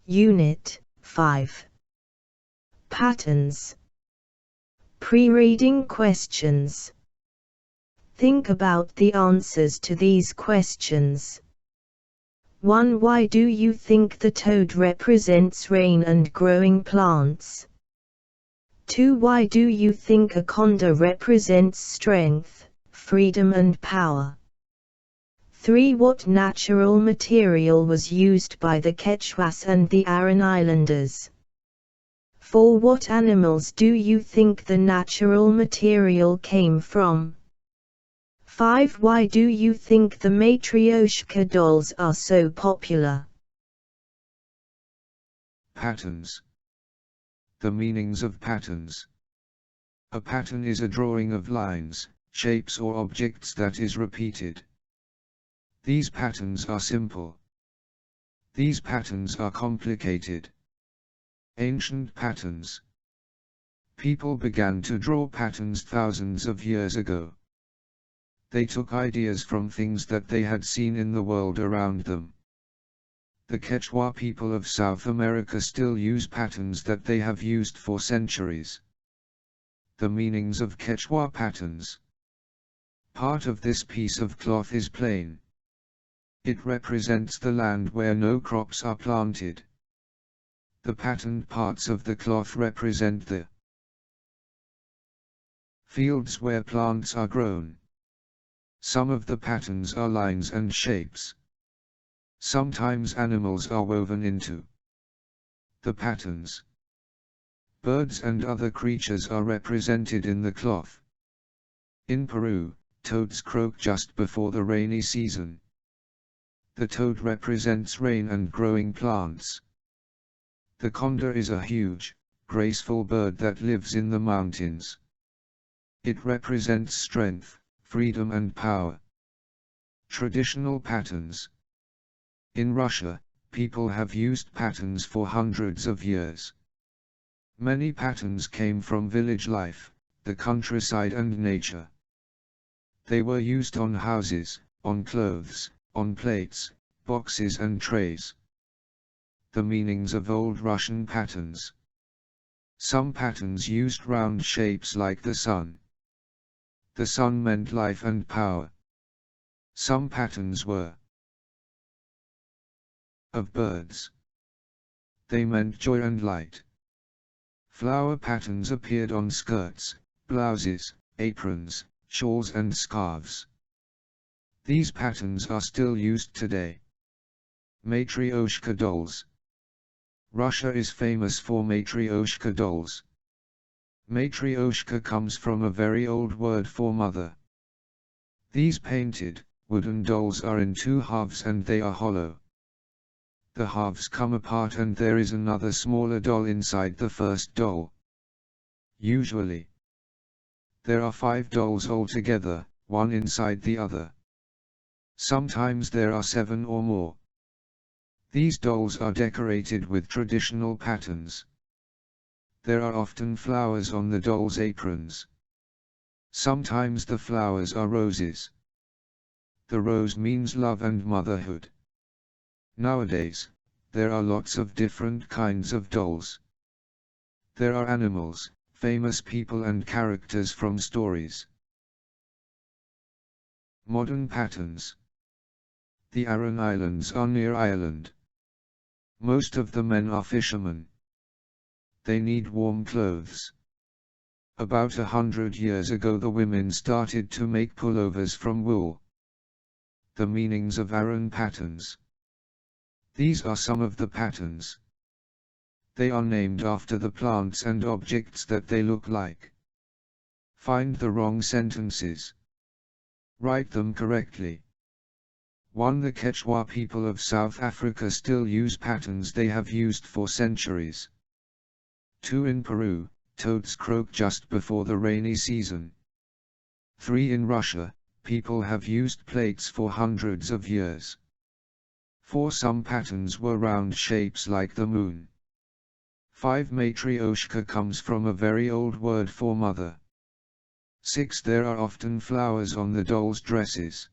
Unit 5. Patterns. Pre-reading questions. Think about the answers to these questions. 1. Why do you think the toad represents rain and growing plants? 2. Why do you think a condor represents strength, freedom and power? 3. What natural material was used by the Quechuas and the Aran Islanders? 4. What animals do you think the natural material came from? 5. Why do you think the Matryoshka dolls are so popular? Patterns. The meanings of patterns. A pattern is a drawing of lines, shapes or objects that is repeated. These patterns are simple. These patterns are complicated. Ancient patterns. People began to draw patterns thousands of years ago. They took ideas from things that they had seen in the world around them. The Quechua people of South America still use patterns that they have used for centuries. The meanings of Quechua patterns. Part of this piece of cloth is plain. It represents the land where no crops are planted. The patterned parts of the cloth represent the fields where plants are grown. Some of the patterns are lines and shapes. Sometimes animals are woven into the patterns. Birds and other creatures are represented in the cloth. In Peru, toads croak just before the rainy season. The toad represents rain and growing plants. The condor is a huge, graceful bird that lives in the mountains. It represents strength, freedom and power. Traditional patterns. In Russia, people have used patterns for hundreds of years. Many patterns came from village life, the countryside and nature. They were used on houses, on clothes, on plates, boxes and trays. The meanings of Old Russian patterns. Some patterns used round shapes like the sun. The sun meant life and power. Some patterns were of birds. They meant joy and light. Flower patterns appeared on skirts, blouses, aprons, shawls and scarves. These patterns are still used today. Matryoshka dolls. Russia is famous for Matryoshka dolls. Matryoshka comes from a very old word for mother. These painted, wooden dolls are in two halves and they are hollow. The halves come apart and there is another smaller doll inside the first doll. Usually, there are 5 dolls altogether, one inside the other. Sometimes there are 7 or more. These dolls are decorated with traditional patterns. There are often flowers on the dolls' aprons. Sometimes the flowers are roses. The rose means love and motherhood. Nowadays, there are lots of different kinds of dolls. There are animals, famous people and characters from stories. Modern patterns. The Aran Islands are near Ireland. Most of the men are fishermen. They need warm clothes. About 100 years ago the women started to make pullovers from wool. The meanings of Aran patterns. These are some of the patterns. They are named after the plants and objects that they look like. Find the wrong sentences. Write them correctly. 1. The Quechua people of South Africa still use patterns they have used for centuries. 2. In Peru, toads croak just before the rainy season. 3. In Russia, people have used plates for hundreds of years. 4. Some patterns were round shapes like the moon. 5. Matryoshka comes from a very old word for mother. 6. There are often flowers on the dolls' dresses.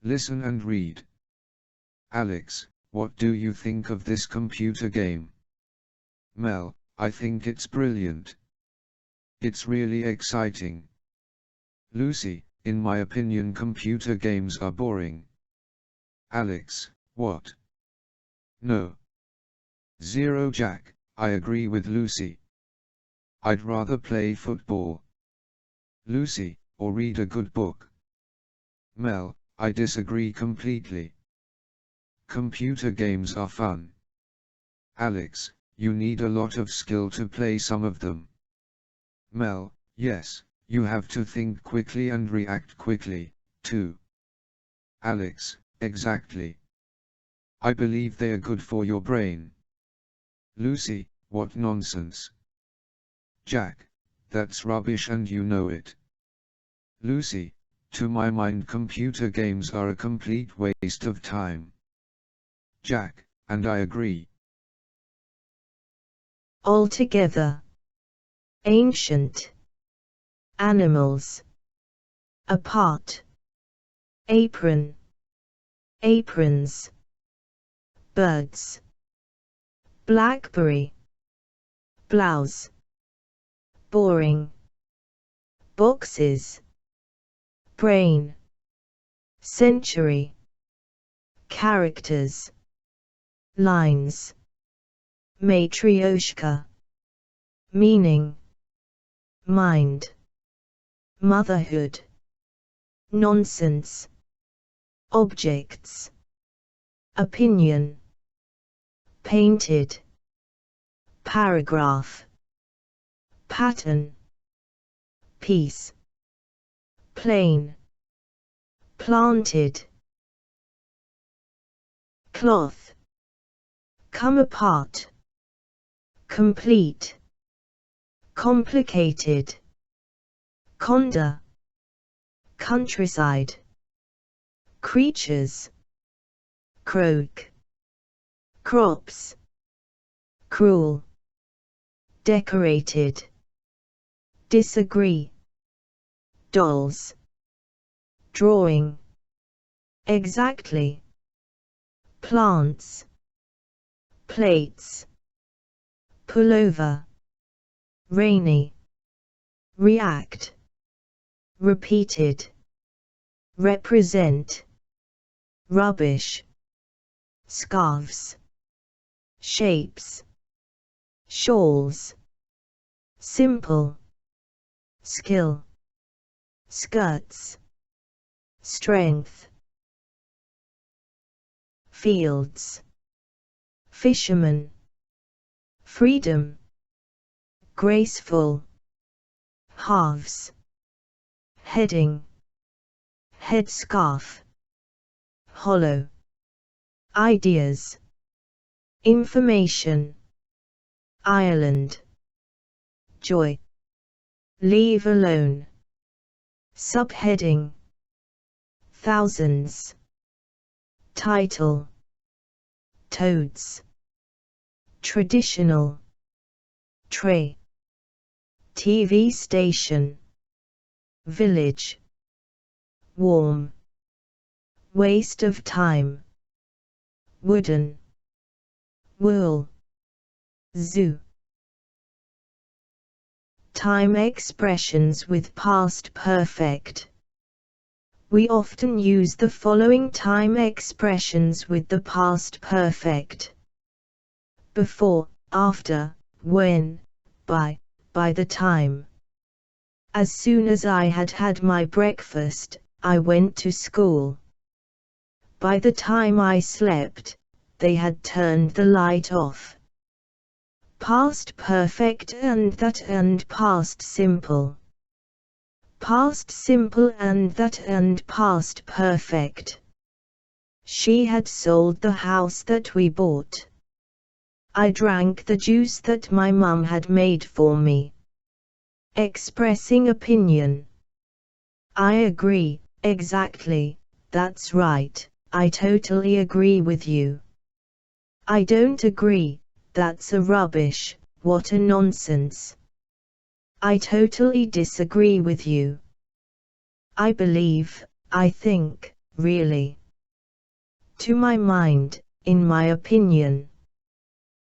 Listen and read. Alex, what do you think of this computer game? Mel, I think it's brilliant. It's really exciting. Lucy, in my opinion computer games are boring. Alex, what? No. 0 Jack, I agree with Lucy. I'd rather play football. Lucy, or read a good book. Mel, I disagree completely. Computer games are fun. Alex, you need a lot of skill to play some of them. Mel, yes, you have to think quickly and react quickly, too. Alex, exactly. I believe they are good for your brain. Lucy, what nonsense. Jack, that's rubbish and you know it. Lucy, to my mind computer games are a complete waste of time. Jack, and I agree. Altogether. Ancient. Animals. Apart. Apron. Aprons. Birds. Blackberry. Blouse. Boring. Boxes. Brain. Century. Characters. Lines. Matryoshka. Meaning. Mind. Motherhood. Nonsense. Objects. Opinion. Painted. Paragraph. Pattern. Piece. Plain. Planted. Cloth. Come apart. Complete. Complicated. Conda. Countryside. Creatures. Croak. Crops. Cruel. Decorated. Disagree. Dolls. Drawing. Exactly. Plants. Plates. Pullover. Rainy. React. Repeated. Represent. Rubbish. Scarves. Shapes. Shawls. Simple. Skill. Skirts. Strength. Fields. Fisherman. Freedom. Graceful. Halves. Heading. Headscarf. Hollow. Ideas. Information. Ireland. Joy. Leave alone. Subheading. Thousands. Title. Toads. Traditional. Tray. TV station. Village. Warm. Waste of time. Wooden. Wool. Zoo. Time expressions with past perfect. We often use the following time expressions with the past perfect: before, after, when, by the time. As soon as I had had my breakfast, I went to school. By the time I slept, they had turned the light off. Past perfect and that and past simple. Past simple and that and past perfect. She had sold the house that we bought. I drank the juice that my mum had made for me. Expressing opinion. I agree, exactly, that's right, I totally agree with you. I don't agree, that's a rubbish, what a nonsense. I totally disagree with you. I believe, I think, really. To my mind, in my opinion.